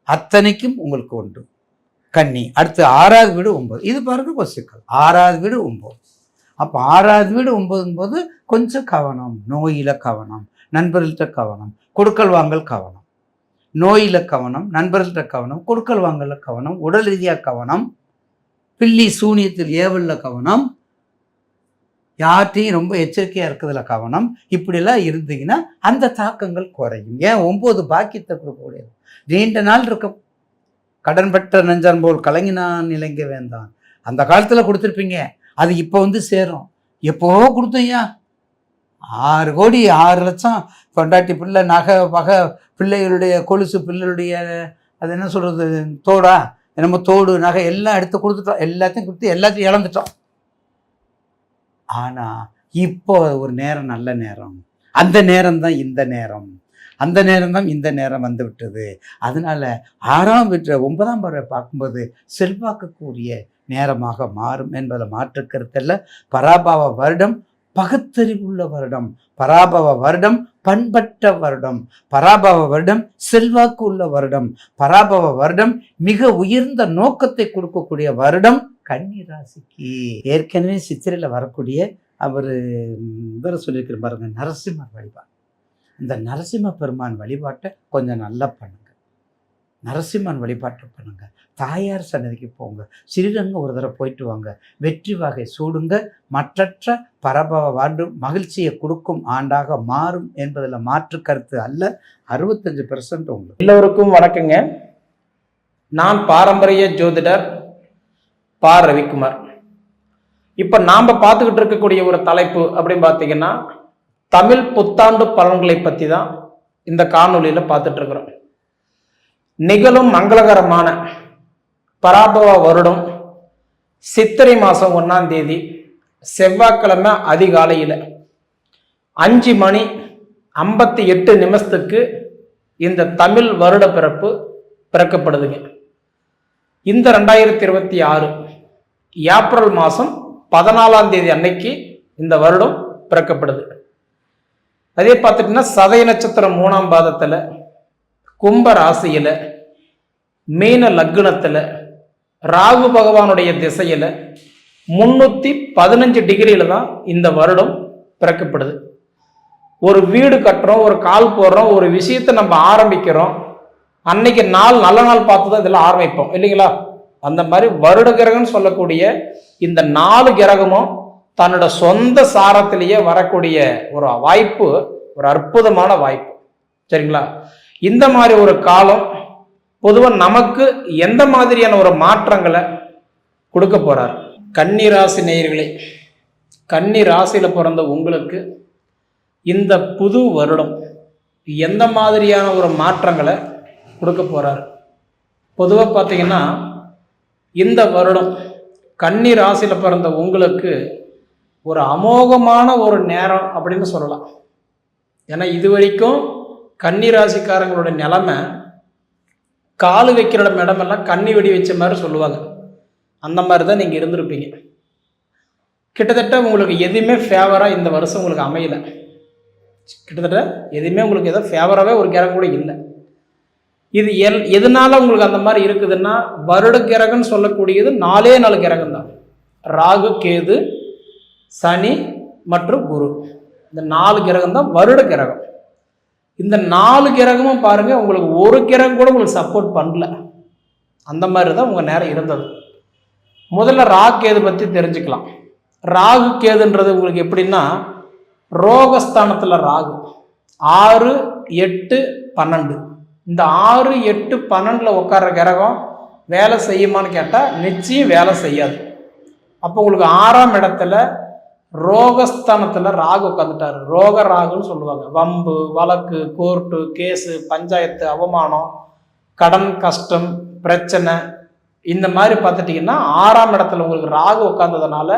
அத்தனைக்கும் உங்களுக்கு உண்டு. கன்னி. அடுத்து 6ஆவது வீடு 9. இது பாருங்க ஒரு சிக்கல். 6ஆவது வீடு 9. அப்போ 6ஆவது வீடு 9 கொஞ்சம் கவனம். நோயில கவனம், நண்பர்கள்ட்ட கவனம், கொடுக்கல் வாங்கல் கவனம். நோயில கவனம், நண்பர்கள்ட்ட கவனம், கொடுக்கல் வாங்கல கவனம், உடல் ரீதியாக கவனம், பில்லி சூனியத்தில் ஏவல்ல கவனம், யார்ட்டையும் ரொம்ப எச்சரிக்கையாக இருக்கிறதுல கவனம். இப்படிலாம் இருந்தீங்கன்னா அந்த தாக்கங்கள் குறையும். ஏன் 9 பாக்கியத்தை கொடுக்கக்கூடியது. நீண்ட நாள் இருக்கும். கடன் பெற்ற நெஞ்சான் போல் கலங்கினான் இலங்கை வேந்தான். அந்த காலத்தில் கொடுத்துருப்பீங்க, அது இப்போ சேரும். எப்போ கொடுத்தையா 6 கோடி 6 லட்சம் கொண்டாட்டி பிள்ளை நகை வகை பிள்ளைகளுடைய கொலுசு பிள்ளைகளுடைய அது என்ன சொல்கிறது தோடா என்னமோ தோடு நகை எல்லாம் எடுத்து கொடுத்துட்டோம். எல்லாத்தையும் கொடுத்து எல்லாத்தையும் இழந்துட்டோம். ஆனால் இப்போ ஒரு நேரம், நல்ல நேரம். அந்த நேரம் தான் இந்த நேரம், அந்த நேரம் தான் இந்த நேரம் வந்து விட்டது. அதனால 6ஆம் வீட்டை 9ஆம் பார்வை பார்க்கும்போது செல்வாக்குக்குரிய நேரமாக மாறும் என்பதில் மாற்று கருத்தல்ல. பராபவ வருடம் பகுத்தறிவுள்ள வருடம், பராபவ வருடம் பண்பட்ட வருடம், பராபவ வருடம் செல்வாக்கு உள்ள வருடம், பராபவ வருடம் மிக உயர்ந்த நோக்கத்தை கொடுக்கக்கூடிய வருடம் கன்னி ராசிக்கு. ஏற்கனவே சித்திரையில் வரக்கூடிய அவர் வேற சொல்லியிருக்கிற பாருங்க நரசிம்மர் வழிபாடு. இந்த நரசிம்ம பெருமான் வழிபாட்டை கொஞ்சம் நல்லா பண்ணுங்க. நரசிம்மன் வழிபாட்டை பண்ணுங்க. தாயார் சன்னதிக்கு போங்க. ஸ்ரீரங்கம் ஒரு தடவை போயிட்டு வாங்க. வெற்றி வகை சூடுங்க. மற்றற்ற பரபவ வாழ்வு மகிழ்ச்சியை கொடுக்கும் ஆண்டாக மாறும் என்பதில் மாற்று கருத்து அல்ல. 65% உங்களுக்கு. எல்லோருக்கும் வணக்கங்க. நான் பாரம்பரிய ஜோதிடர் பா. ரவிக்குமார். இப்போ நாம் பார்த்துக்கிட்டு இருக்கக்கூடிய ஒரு தலைப்பு அப்படின்னு பார்த்தீங்கன்னா தமிழ் புத்தாண்டு பலன்களை பற்றி தான் இந்த காணொலியில் பார்த்துட்டு இருக்கிறோம். நிகழும் மங்களகரமான பராபவ வருடம் சித்திரை மாதம் 1ஆம் தேதி செவ்வாய்க்கிழமை அதிகாலையில் 5:58 இந்த தமிழ் வருட பிறப்பு பிறக்கப்படுதுங்க. இந்த 2026 ஏப்ரல் மாதம் 14ஆம் தேதி அன்னைக்கு இந்த வருடம் பிறக்கப்படுது. அதே பார்த்துட்டிங்கன்னா சதய நட்சத்திரம் 3ஆம் பாதத்தில், கும்ப ராசியில், மீன லக்னத்தில், ராகு பகவானுடைய திசையில் 315 டிகிரியில் தான் இந்த வருடம் பிறக்கப்படுது. ஒரு வீடு கட்டுறோம், ஒரு கால் போடுறோம், ஒரு விஷயத்தை நம்ம ஆரம்பிக்கிறோம், அன்னைக்கு நல்ல நாள் பார்த்து தான் இதெல்லாம் ஆரம்பிப்போம் இல்லைங்களா? அந்த மாதிரி வருட கிரகம்னு சொல்லக்கூடிய இந்த 4 கிரகமும் தன்னோட சொந்த சாரத்திலேயே வரக்கூடிய ஒரு வாய்ப்பு, ஒரு அற்புதமான வாய்ப்பு. சரிங்களா? இந்த மாதிரி ஒரு காலம் பொதுவாக நமக்கு எந்த மாதிரியான ஒரு மாற்றங்களை கொடுக்க போறார்? கன்னி ராசி நேயர்களே, கன்னி ராசியில் பிறந்த உங்களுக்கு இந்த புது வருடம் எந்த மாதிரியான ஒரு மாற்றங்களை கொடுக்க போறார்? பொதுவாக பார்த்தீங்கன்னா இந்த வருடம் கன்னி ராசியில் பிறந்த உங்களுக்கு ஒரு அமோகமான ஒரு நேரம் அப்படின்னு சொல்லலாம். ஏன்னா இது வரைக்கும் கன்னி ராசிக்காரங்களோட நிலைமை காலு வைக்கிற இடமெல்லாம் கன்னி வெடி வச்ச மாதிரி சொல்லுவாங்க. அந்த மாதிரி தான் நீங்கள் இருந்திருப்பீங்க. கிட்டத்தட்ட உங்களுக்கு எதுவுமே ஃபேவராக இந்த வருஷம் உங்களுக்கு அமையலை. கிட்டத்தட்ட எதுவுமே உங்களுக்கு எதோ ஃபேவராகவே ஒரு கிரகம் கூட இல்லை. இது எதனால உங்களுக்கு அந்த மாதிரி இருக்குதுன்னா வருட கிரகம்னு சொல்லக்கூடியது 4 கிரகம் தான். ராகு, கேது, சனி மற்றும் குரு. இந்த 4 கிரகம் தான் வருட கிரகம். இந்த 4 கிரகமும் பாருங்க, உங்களுக்கு ஒரு கிரகம் கூட உங்களுக்கு சப்போர்ட் பண்ணல. அந்த மாதிரி தான் உங்கள் நேரம் இருந்தது. முதல்ல ராகு கேது பற்றி தெரிஞ்சுக்கலாம். ராகு கேதுன்றது உங்களுக்கு எப்படின்னா, ரோகஸ்தானத்தில் ராகு 6, 8, 12 இந்த 6, 8, 12 உட்கார்ற கிரகம் வேலை செய்யுமான்னு கேட்டால் நிச்சயம் வேலை செய்யாது. அப்போ உங்களுக்கு 6ஆம் இடத்துல ரோகஸ்தானத்தில் ராகு உட்காந்துட்டார். ரோக ராகுன்னு சொல்லுவாங்க. வம்பு, வழக்கு, கோர்ட்டு, கேஸு, பஞ்சாயத்து, அவமானம், கடன், கஷ்டம், பிரச்சனை, இந்த மாதிரி பார்த்துட்டிங்கன்னா 6ஆம் இடத்துல உங்களுக்கு ராகு உட்காந்ததுனால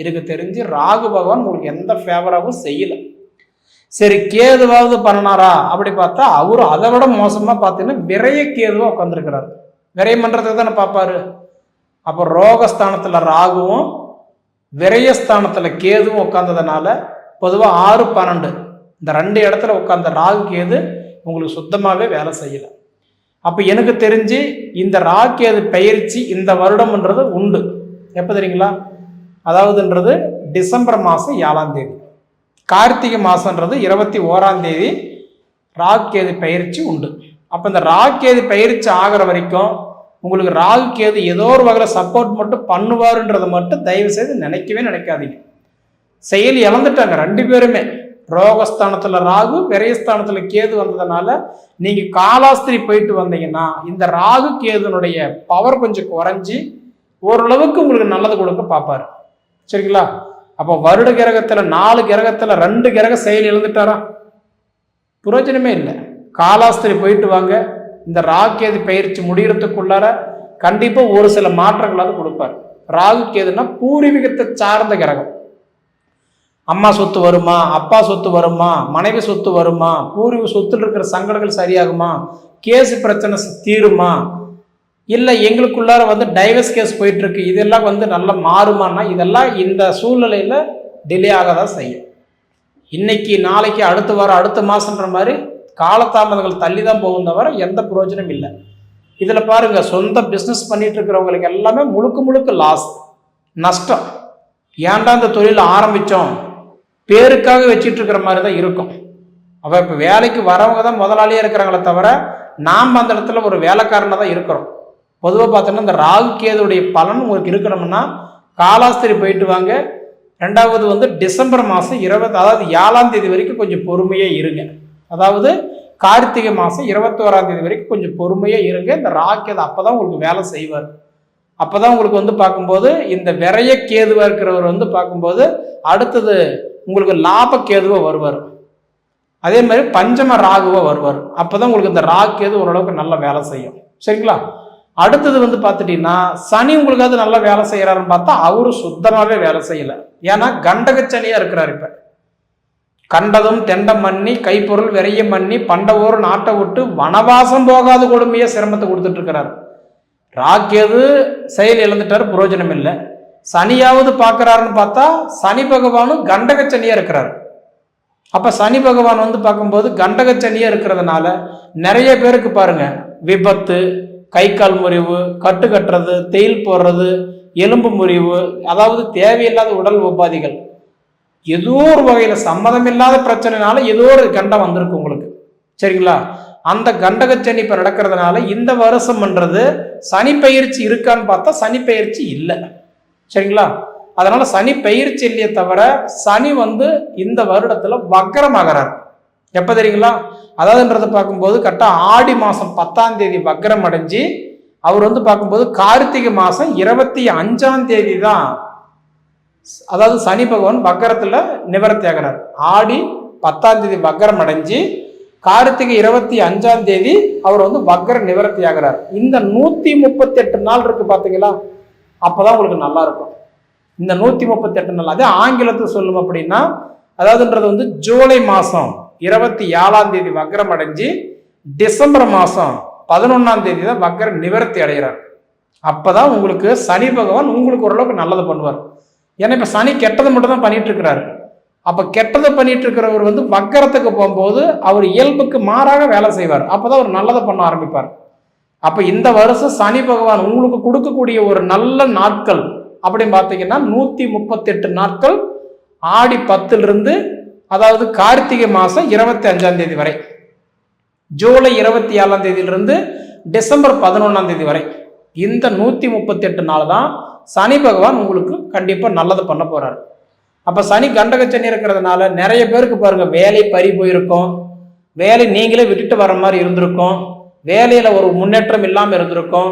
எனக்கு தெரிஞ்சு ராகு பகவான் உங்களுக்கு எந்த ஃபேவராகவும் செய்யலை. சரி, கேதுவாவது பண்ணனாரா அப்படி பார்த்தா அவரும் அதை விட மோசமாக பார்த்தீங்கன்னா விரைய கேதுவாக உட்காந்துருக்கிறார். விரயம் பண்ணுறதுக்கு தானே பார்ப்பாரு. அப்போ ரோகஸ்தானத்தில் ராகுவும் விரயஸ்தானத்தில் கேதுவும் உட்காந்ததுனால பொதுவாக 6, 12 இந்த 2 இடத்துல உட்காந்த ராகு கேது உங்களுக்கு சுத்தமாகவே வேலை செய்யலை. அப்போ எனக்கு தெரிஞ்சு இந்த ராகு கேது பயிற்சி இந்த வருடம்ன்றது உண்டு. எப்போ தெரியுங்களா? அதாவதுன்றது டிசம்பர் மாதம் 7ஆம் தேதி, கார்த்திகை மாதன்றது 21ஆம் தேதி ராகு கேது பயிற்சி உண்டு. அப்போ இந்த ராகு கேது பயிற்சி ஆகிற வரைக்கும் உங்களுக்கு ராகு கேது ஏதோ ஒரு வகையில் சப்போர்ட் மட்டும் பண்ணுவாருன்றதை மட்டும் தயவு செய்து நினைக்கவே நினைக்காதீங்க. செயல் இழந்துட்டாங்க 2 பேருமே. ரோகஸ்தானத்தில் ராகு, விரயஸ்தானத்தில் கேது வந்ததுனால நீங்கள் காலாஸ்திரி போயிட்டு வந்தீங்கன்னா இந்த ராகு கேதுனுடைய பவர் கொஞ்சம் குறைஞ்சி ஓரளவுக்கு உங்களுக்கு நல்லது கொடுக்க பார்ப்பாரு. சரிங்களா? அப்போ வருட கிரகத்தில் 4 கிரகத்தில் 2 கிரக செயல் இழந்துட்டாரா? பிரயோஜனமே இல்லை. காலாஸ்திரி போயிட்டு வாங்க. இந்த ராகு கேது பயிற்சி முடிகிறதுக்குள்ளார கண்டிப்பாக ஒரு சில மாற்றங்களாவது கொடுப்பார். ராகு கேதுன்னா பூர்வீகத்தை சார்ந்த கிரகம். அம்மா சொத்து வருமா, அப்பா சொத்து வருமா, மனைவி சொத்து வருமா, பூர்வீக சொத்துல இருக்கிற சங்கடங்கள் சரியாகுமா, கேஸ் பிரச்சனை தீருமா, இல்லை எங்களுக்குள்ளார டைவர்ஸ் கேஸ் போயிட்டு இருக்கு, இதெல்லாம் நல்லா மாறுமான்னா இதெல்லாம் இந்த சூழ்நிலையில் டிலே ஆக தான் செய்யும். இன்னைக்கு நாளைக்கு அடுத்த வாரம் அடுத்த மாதன்ற மாதிரி காலதாமதங்கள் தள்ளி தான் போகும் தவிர எந்த பிரயோஜனம் இல்லை. இதில் பாருங்க, சொந்த பிஸ்னஸ் பண்ணிட்டு இருக்கிறவங்களுக்கு எல்லாமே முழுக்க லாஸ், நஷ்டம். ஏன்டா இந்த தொழில் ஆரம்பித்தோம், பேருக்காக வச்சுட்டு இருக்கிற மாதிரி தான் இருக்கும். அப்போ இப்போ வேலைக்கு வரவங்க தான் முதலாளியாக இருக்கிறாங்களே தவிர நாம் அந்த இடத்துல ஒரு வேலைக்காரனாக தான் இருக்கிறோம். பொதுவாக பார்த்தோன்னா இந்த ராகு கேதுடைய பலன் உங்களுக்கு இருக்கணும்னா காலாஸ்திரி போயிட்டு வாங்க. 2வது டிசம்பர் மாதம் 7ஆம் தேதி வரைக்கும் கொஞ்சம் பொறுமையாக இருங்க. அதாவது கார்த்திகை மாதம் 21ஆம் தேதி வரைக்கும் கொஞ்சம் பொறுமையாக இருங்க. இந்த ராகு கேது அப்போ தான் உங்களுக்கு வேலை செய்வார். அப்போ தான் உங்களுக்கு பார்க்கும்போது இந்த விரைய கேதுவாக இருக்கிறவர் பார்க்கும்போது அடுத்தது உங்களுக்கு லாப கேதுவாக வருவார். அதே மாதிரி பஞ்சம ராகுவாக வருவார். அப்போ தான் உங்களுக்கு இந்த ராகு கேது ஓரளவுக்கு நல்லா வேலை செய்யும். சரிங்களா? அடுத்தது பார்த்துட்டீங்கன்னா சனி உங்களுக்காவது நல்லா வேலை செய்கிறாருன்னு பார்த்தா அவரு சுத்தமாகவே வேலை செய்யலை. ஏன்னா கண்டகச்சனியாக இருக்கிறார். இப்போ கண்டதும் தெண்டம் மண்ணி கைப்பொருள் விரைய மண்ணி பண்டவோர் நாட்டை விட்டு வனவாசம் போகாத கொடுமையை சிரமத்தை கொடுத்துட்டு இருக்கிறார். ராக்கேது செயல் இழந்துட்டார், பிரயோஜனம் இல்லை. சனியாவது பார்க்குறாருன்னு பார்த்தா சனி பகவானும் கண்டகச்சனியாக இருக்கிறார். அப்போ சனி பகவான் பார்க்கும்போது கண்டகச்சனியாக இருக்கிறதுனால நிறைய பேருக்கு பாருங்க விபத்து, கை கால் முறிவு, கட்டு கட்டுறது, தேயில் போடுறது, எலும்பு முறிவு, அதாவது தேவையில்லாத உடல் உபாதிகள், ஏதோ ஒரு வகையில் சம்மதமில்லாத பிரச்சனைனால ஏதோ ஒரு கண்டம் வந்திருக்கு உங்களுக்கு. சரிங்களா? அந்த கண்டகச்சனி இப்போ நடக்கிறதுனால இந்த வருஷம்ன்றது சனி பயிற்சி இருக்கான்னு பார்த்தா சனி பயிற்சி இல்லை. சரிங்களா? அதனால சனி பயிற்சி இல்லையே தவிர சனி இந்த வருடத்தில் வக்ரமாகிறார். எப்போ தெரியுங்களா? அதாவதுன்றதை பார்க்கும்போது கரெக்டாக ஆடி மாதம் 10ஆம் தேதி வக்ரம் அடைஞ்சு அவர் பார்க்கும்போது கார்த்திகை மாதம் 25ஆம் தேதி தான், அதாவது சனி பகவான் வக்கரத்தில் நிவர்த்தி ஆகிறார். ஆடி 10ஆம் தேதி வக்கரம் அடைஞ்சு கார்த்திகை 25ஆம் தேதி அவர் வக்கர நிவர்த்தி ஆகிறார். இந்த 138 நாள் இருக்கு பார்த்தீங்களா? அப்போதான் உங்களுக்கு நல்லா இருக்கும். இந்த 138 நாள் அதே ஆங்கிலத்தில் சொல்லும் அப்படின்னா, அதாவதுன்றது ஜூலை மாதம் 27ஆம் தேதி வக்கரம் அடைஞ்சு டிசம்பர் மாதம் 11ஆம் தேதி தான் வக்கர நிவர்த்தி அடைகிறார். அப்போதான் உங்களுக்கு சனி பகவான் உங்களுக்கு ஓரளவுக்கு நல்லது பண்ணுவார். ஏன்னா இப்போ சனி கெட்டதை மட்டும் தான் பண்ணிட்டு இருக்கிறாரு. அப்போ கெட்டதை பண்ணிட்டு இருக்கிறவர் வக்கரத்துக்கு போகும்போது அவர் இயல்புக்கு மாறாக வேலை செய்வார். அப்போதான் அவர் நல்லதை பண்ண ஆரம்பிப்பார். அப்போ இந்த வருஷம் சனி பகவான் உங்களுக்கு கொடுக்கக்கூடிய ஒரு நல்ல நாட்கள் அப்படின்னு பார்த்தீங்கன்னா 138 நாட்கள் ஆடி 10லிருந்து அதாவது கார்த்திகை மாதம் 25ஆம் தேதி வரை, ஜூலை 27ஆம் தேதியிலிருந்து டிசம்பர் 11ஆம் தேதி வரை இந்த 138 நாள் தான் சனி பகவான் உங்களுக்கு கண்டிப்பாக நல்லது பண்ண போறாரு. அப்போ சனி கண்டக சனி இருக்கிறதுனால நிறைய பேருக்கு பாருங்க வேலை பறி போயிருக்கும், வேலை நீங்களே விட்டுட்டு வர மாதிரி இருந்திருக்கும், வேலையில் ஒரு முன்னேற்றம் இல்லாமல் இருந்திருக்கும்,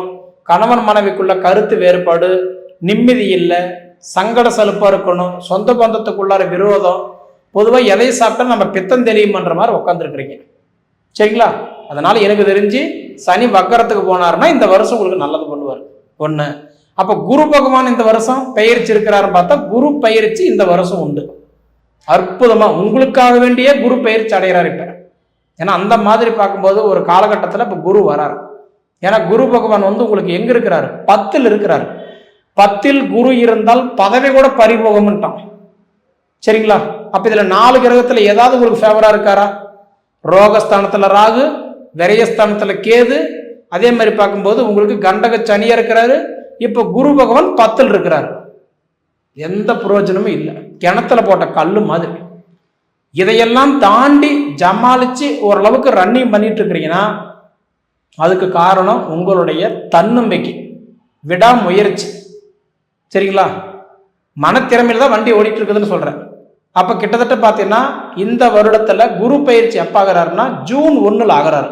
கணவன் மனைவிக்குள்ள கருத்து வேறுபாடு, நிம்மதி இல்லை, சங்கட சலுப்பாக இருக்கணும், சொந்த பந்தத்துக்குள்ளார விரோதம், பொதுவாக எதை சாப்பிட்டா நம்ம பித்தம் தெரியுமன்ற மாதிரி உட்காந்துருக்குறீங்க. சரிங்களா? அதனால எனக்கு தெரிஞ்சு சனி வக்கரத்துக்கு போனாருன்னா இந்த வருஷம் உங்களுக்கு நல்லது பண்ணுவார். ஒன்று. அப்போ குரு பகவான் இந்த வருஷம் பயிற்சி இருக்கிறாருன்னு பார்த்தா குரு பயிற்சி இந்த வருஷம் உண்டு. அற்புதமா உங்களுக்காக வேண்டிய குரு பயிற்சி அடைகிறார் இப்ப. ஏன்னா அந்த மாதிரி பார்க்கும்போது ஒரு காலகட்டத்தில் இப்போ குரு வராரு. ஏன்னா குரு பகவான் வந்து உங்களுக்கு எங்க இருக்கிறாரு? 10ல் இருக்கிறாரு. 10ல் குரு இருந்தால் பதவி கூட பறிபோகம்ட்டான். சரிங்களா? அப்ப இதுல 4 கிரகத்துல ஏதாவது உங்களுக்கு ஃபேவரா இருக்காரா? ரோகஸ்தானத்துல ராகு, விரயஸ்தானத்துல கேது, அதே மாதிரி பார்க்கும்போது உங்களுக்கு கண்டக சனியா இருக்கிறாரு. இப்ப குரு பகவான் 10ல் இருக்கிறாரு. எந்த பிரயோஜனமும் இல்லை, கிணத்துல போட்ட கல்லு மாதிரி. இதையெல்லாம் தாண்டி ஜமாளிச்சு ஓரளவுக்கு ரன்னிங் பண்ணிட்டு இருக்கிறீங்கன்னா அதுக்கு காரணம் உங்களுடைய தன்னம்பிக்கை, விடாமுயற்சி. சரிங்களா? மனத்திறமையில தான் வண்டி ஓடிட்டு இருக்குதுன்னு சொல்றேன். அப்ப கிட்டத்தட்ட பார்த்தீங்கன்னா இந்த வருடத்துல குரு பயிற்சி எப்ப ஆகிறாருன்னா ஜூன் 1ல் ஆகிறாரு.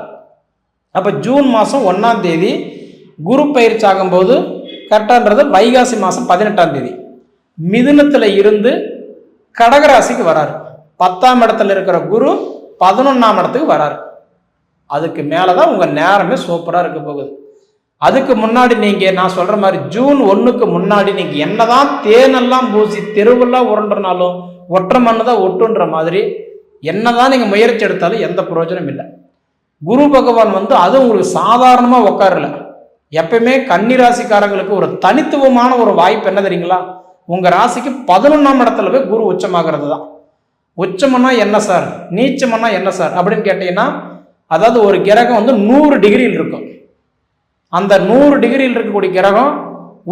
அப்ப ஜூன் மாதம் 1ஆம் தேதி குரு பயிற்சி ஆகும்போது கரெக்டான்றது வைகாசி மாதம் 18ஆம் தேதி மிதுனத்துல இருந்து கடகராசிக்கு வராரு. 10ஆம் இடத்துல இருக்கிற குரு 11ஆம் இடத்துக்கு வராரு. அதுக்கு மேலதான் உங்க நேரமே சூப்பரா இருக்க போகுது. அதுக்கு முன்னாடி நீங்க நான் சொல்ற மாதிரி ஜூன் 1க்கு முன்னாடி நீங்க என்னதான் தேனெல்லாம் பூசி தெருவெல்லாம் உருண்டுனாலும் ஒற்றை மண்ணு தான் ஒட்டுன்ற மாதிரி என்னதான் நீங்க முயற்சி எடுத்தாலும் எந்த பிரயோஜனம் இல்லை. குரு பகவான் வந்து அது உங்களுக்கு சாதாரணமா உட்காரல. எப்பயுமே கன்னி ராசிக்காரங்களுக்கு ஒரு தனித்துவமான ஒரு வாய்ப்பு என்ன தெரியுங்களா? உங்க ராசிக்கு 11ஆம் இடத்துல போய் குரு உச்சமாகிறது தான். உச்சமன்னா என்ன சார், நீச்சமன்னா என்ன சார் அப்படின்னு கேட்டீங்கன்னா, அதாவது ஒரு கிரகம் வந்து 100 டிகிரியில் இருக்கும். அந்த 100 டிகிரியில் இருக்கக்கூடிய கிரகம்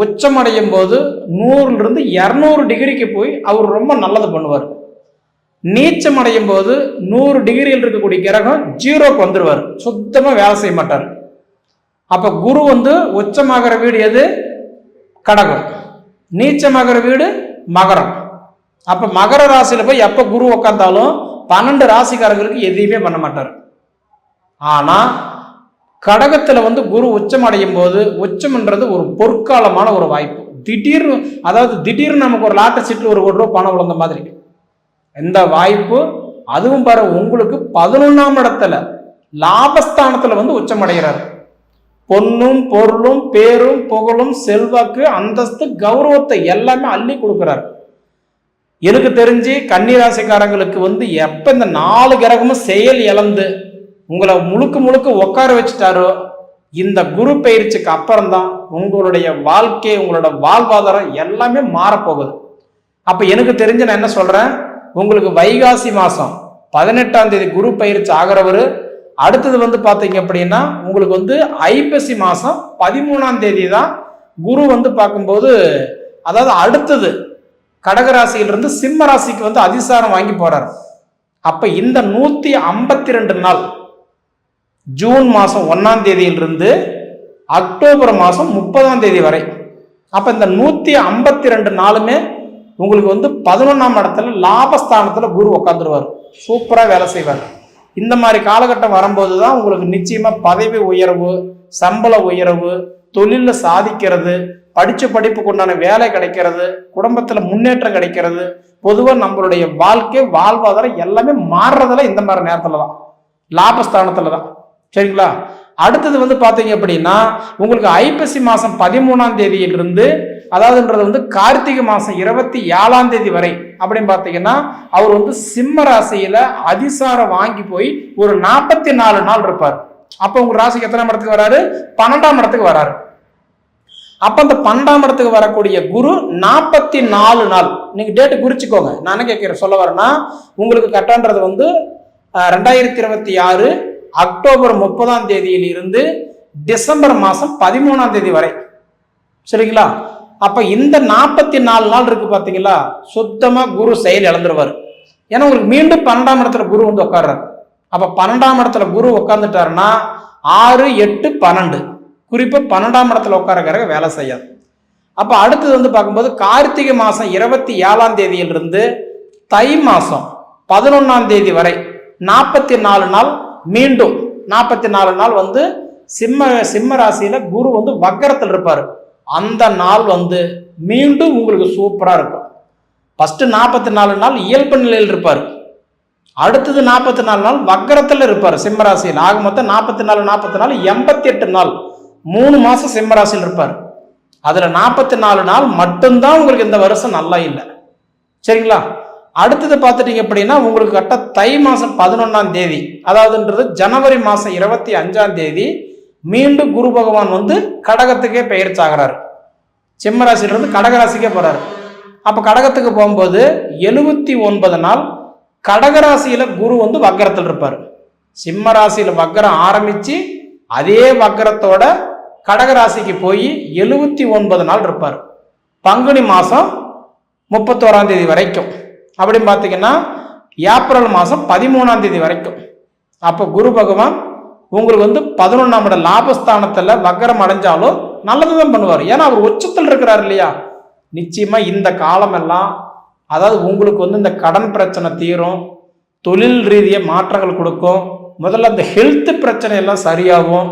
உச்சமடையும் போது 100லிருந்து 200 டிகிரிக்கு போய் அவர் ரொம்ப நல்லது பண்ணுவார். நீச்சம் அடையும் போது 100 டிகிரியில் இருக்கக்கூடிய கிரகம் 0க்கு வந்துடுவார், சுத்தமா வேலை செய்ய மாட்டார். அப்ப குரு வந்து உச்சமாகிற வீடு எது? கடகம். நீச்சமாகிற வீடு மகரம். அப்ப மகர ராசியில போய் எப்ப குரு உட்காந்தாலும் 12 ராசிக்காரங்களுக்கு எதையுமே பண்ண மாட்டார். ஆனா கடகத்துல வந்து குரு உச்சம் அடையும் போது, உச்சம்ன்றது ஒரு பொற்காலமான ஒரு வாய்ப்பு. திடீர்னு, அதாவது திடீர்னு நமக்கு ஒரு லாட்டரி சீட்டு ஒரு 1 ரூபா பணம் விழுந்த மாதிரி இந்த வாய்ப்பு. அதுவும் பாரு உங்களுக்கு 11ஆம் இடத்துல லாபஸ்தானத்துல வந்து உச்சம் அடைகிறார். பொன்னும் பொருளும் பேரும் புகழும் செல்வாக்கு அந்தஸ்து கௌரவத்தை எல்லாமே அள்ளி கொடுக்கிறார். எனக்கு தெரிஞ்சு கன்னிராசிக்காரங்களுக்கு வந்து எப்ப இந்த 4 கிரகமும் செயல் இழந்து உங்களை முழுக்க முழுக்க உட்கார வச்சுட்டாரோ இந்த குரு பயிற்சிக்கு அப்புறம்தான் உங்களுடைய வாழ்க்கை, உங்களோட வாழ்வாதாரம் எல்லாமே மாறப்போகுது. அப்ப எனக்கு தெரிஞ்சு நான் என்ன சொல்றேன், உங்களுக்கு வைகாசி மாசம் 18ஆம் தேதி குரு பயிற்சி ஆகிறவரு, அடுத்தது வந்து பார்த்தீங்க அப்படின்னா உங்களுக்கு வந்து ஐப்பசி மாசம் 13ஆம் தேதி தான் குரு வந்து பார்க்கும்போது, அதாவது அடுத்தது கடகராசியிலிருந்து சிம்ம ராசிக்கு வந்து அதிசாரம் வாங்கி போறாரு. அப்ப இந்த 152 நாள் ஜூன் மாதம் 1ஆம் தேதியிலிருந்து அக்டோபர் மாதம் 30ஆம் தேதி வரை, அப்ப இந்த 152 நாளுமே உங்களுக்கு வந்து 11ஆம் இடத்துல லாபஸ்தானத்துல குரு உட்காந்துருவார், சூப்பரா வேலை செய்வார். இந்த மாதிரி காலகட்டம் வரும்போது தான் உங்களுக்கு நிச்சயமா பதவி உயர்வு, சம்பள உயர்வு, தொழில சாதிக்கிறது, படிச்ச படிப்புக்கு உண்டான வேலை கிடைக்கிறது, குடும்பத்துல முன்னேற்றம் கிடைக்கிறது, பொதுவாக நம்மளுடைய வாழ்க்கை வாழ்வாதாரம் எல்லாமே மாறுறதுல இந்த மாதிரி நேரத்துல தான், லாபஸ்தானத்துல தான். சரிங்களா? அடுத்தது வந்து பாத்தீங்க அப்படின்னா உங்களுக்கு ஐப்பசி மாசம் 13ஆம் தேதியிலிருந்து, அதாவதுன்றது வந்து கார்த்திகை மாசம் 27ஆம் தேதி வரை அப்படின்னு பாத்தீங்கன்னா அவர் வந்து சிம்ம ராசியில அதிசாரம் வாங்கி போய் ஒரு 44 நாள் இருப்பார். அப்ப உங்க ராசிக்கு எத்தனாம் இடத்துக்கு வராரு? 12ஆம் இடத்துக்கு வராரு. அப்ப அந்த 12ஆம் இடத்துக்கு வரக்கூடிய குரு 44 நாள், நீங்க டேட்டு குறிச்சுக்கோங்க. நான் என்ன கேட்கிறேன் சொல்ல வரேன்னா, உங்களுக்கு கரெக்டான்றது வந்து 2026 அக்டோபர் 30ஆம் தேதியில் இருந்து டிசம்பர் மாசம் 13ஆம் தேதி வரை. சரிங்களா? அப்ப இந்த 44 நாள் இருக்கு பாத்தீங்களா, சுத்தமா குரு செயல் இழந்துருவார். ஏன்னா உங்களுக்கு மீண்டும் 12ஆம் இடத்துல குரு வந்து உட்கார்றாரு. அப்ப 12ஆம் இடத்துல குரு உட்கார்ந்துட்டாருன்னா 6, 8, 12 குறிப்பா 12ஆம் இடத்துல உட்காரக்காரங்க வேலை செய்யாது. அப்போ அடுத்தது வந்து பார்க்கும்போது கார்த்திகை மாதம் 27ஆம் தேதியிலிருந்து தை மாதம் 11ஆம் தேதி வரை 44 நாள், மீண்டும் 44 நாள் வந்து சிம்ம ராசியில குரு வந்து வக்கரத்தில் இருப்பார். அந்த நாள் வந்து மீண்டும் உங்களுக்கு சூப்பராக இருக்கும். ஃபர்ஸ்ட் 44 நாள் இயல்பு நிலையில் இருப்பார். அடுத்தது 44 நாள் வக்கரத்தில் இருப்பார் சிம்ம ராசியில். ஆக மொத்தம் 44 88 நாள், 3 மாசம் சிம்ம ராசியில் இருப்பார். அதுல 44 நாள் மட்டும்தான் உங்களுக்கு இந்த வருஷம் நல்லா இல்லை. சரிங்களா? அடுத்தது பார்த்துட்டீங்க அப்படின்னா உங்களுக்கு கரெக்டாக தை மாதம் 11ஆம் தேதி, அதாவதுன்றது ஜனவரி மாதம் 25ஆம் தேதி மீண்டும் குரு பகவான் வந்து கடகத்துக்கே பெயர்ச்சாகிறாரு. சிம்ம ராசியிலிருந்து கடகராசிக்கே போறாரு. அப்போ கடகத்துக்கு போகும்போது 79 நாள் கடகராசியில குரு வந்து வக்கரத்தில் இருப்பார். சிம்ம ராசியில வக்கரம் ஆரம்பிச்சு அதே வக்கரத்தோட கடகராசிக்கு போய் 79 நாள் இருப்பார். பங்குனி மாதம் 31ஆம் தேதி வரைக்கும். அப்படின்னு பார்த்தீங்கன்னா ஏப்ரல் மாதம் 13ஆம் தேதி வரைக்கும். அப்போ குரு பகவான் உங்களுக்கு வந்து 11ஆம் இட லாபஸ்தானத்தில் வக்கரம் அடைஞ்சாலும் நல்லது தான் பண்ணுவார். ஏன்னா அவர் உச்சத்தில் இருக்கிறார் இல்லையா? நிச்சயமா இந்த காலம் எல்லாம், அதாவது உங்களுக்கு வந்து இந்த கடன் பிரச்சனை தீரும், தொழில் ரீதிய மாற்றங்கள் கொடுக்கும், முதல்ல அந்த ஹெல்த் பிரச்சனை எல்லாம் சரியாகும்.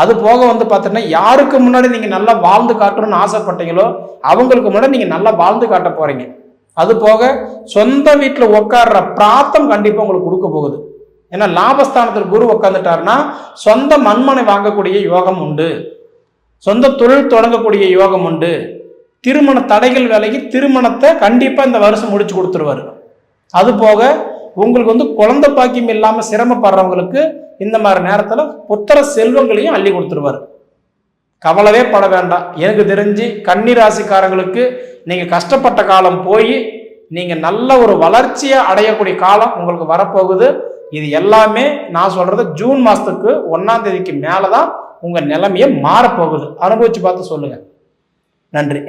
அது போக வந்து பார்த்தீங்கன்னா யாருக்கு முன்னாடி நீங்கள் நல்லா வாழ்ந்து காட்டணும்னு ஆசைப்பட்டீங்களோ அவங்களுக்கு முன்னாடி நீங்கள் நல்லா வாழ்ந்து காட்ட போறீங்க. அது போக சொந்த வீட்டில் உட்கார்ற பிராத்தம் கண்டிப்பாக உங்களுக்கு கொடுக்க போகுது. ஏன்னா லாபஸ்தானத்தில் குரு உட்காந்துட்டாருன்னா சொந்த மண்மனை வாங்கக்கூடிய யோகம் உண்டு, சொந்த தொழில் தொடங்கக்கூடிய யோகம் உண்டு, திருமண தடைகள் விலகி திருமணத்தை கண்டிப்பாக இந்த வருஷம் முடிச்சு கொடுத்துருவாரு. அது போக உங்களுக்கு வந்து குழந்தை பாக்கியம் இல்லாமல் சிரமப்படுறவங்களுக்கு இந்த மாதிரி நேரத்தில் புத்திர செல்வங்களையும் அள்ளி கொடுத்துருவார். கவலவே பட வேண்டாம். எனக்கு தெரிஞ்சு கன்னி ராசிக்காரங்களுக்கு நீங்கள் கஷ்டப்பட்ட காலம் போய் நீங்கள் நல்ல ஒரு வளர்ச்சியை அடையக்கூடிய காலம் உங்களுக்கு வரப்போகுது. இது எல்லாமே நான் சொல்றது ஜூன் மாதத்துக்கு 1ஆம் தேதிக்கு மேலே தான் உங்கள் நிலைமையை மாறப்போகுது. அனுபவிச்சு பார்த்து சொல்லுங்கள். நன்றி.